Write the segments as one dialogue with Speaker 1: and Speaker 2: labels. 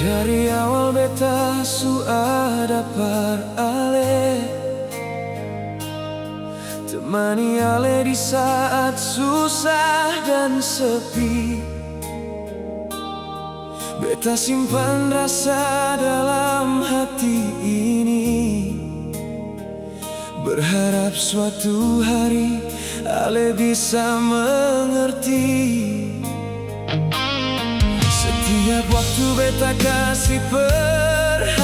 Speaker 1: Dari awal beta su ada par ale, temani ale di saat susah dan sepi. Beta simpan rasa dalam hati ini, berharap suatu hari ale bisa mengerti. Setiap waktu beta kasih perhatian,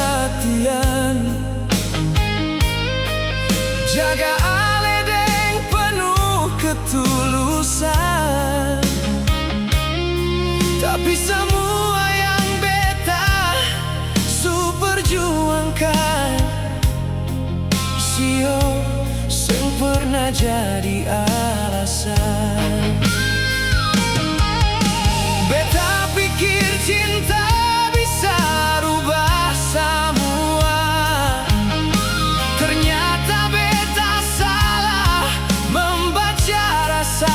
Speaker 1: jaga ale deng penuh ketulusan. Tapi semua yang beta su perjuangkan, sio seng pernah jadi alasan. Beta pikir cinta bisa rubah semua, ternyata beta salah membaca rasa.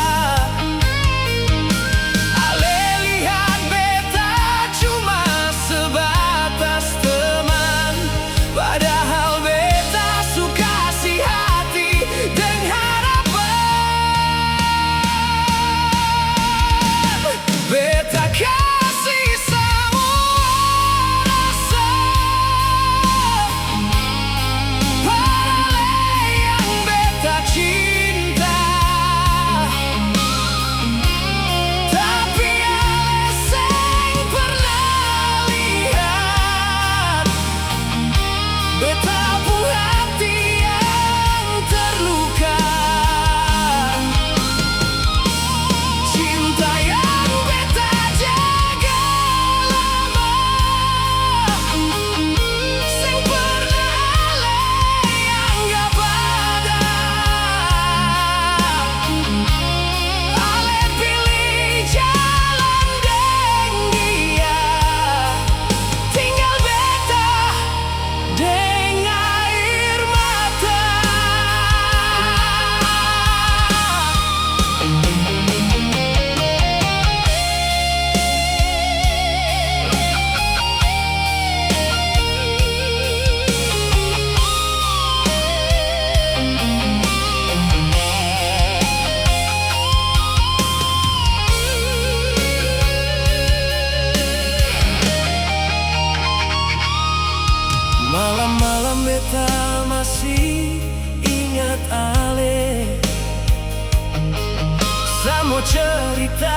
Speaker 1: Ale lihat beta cuma sebatas teman, padahal beta su kasih hati dan harapan. Beta kasih semua rasa pada ale yang beta cinta, tapi ale seng pernah lihat beta pu hati yang terluka. Cinta yang beta jaga lama, seng pernah ale anggap ada. Ale pilih jalan deng dia, tinggal beta deng air mata. Malam-malam beta masih ingat ale, samo cerita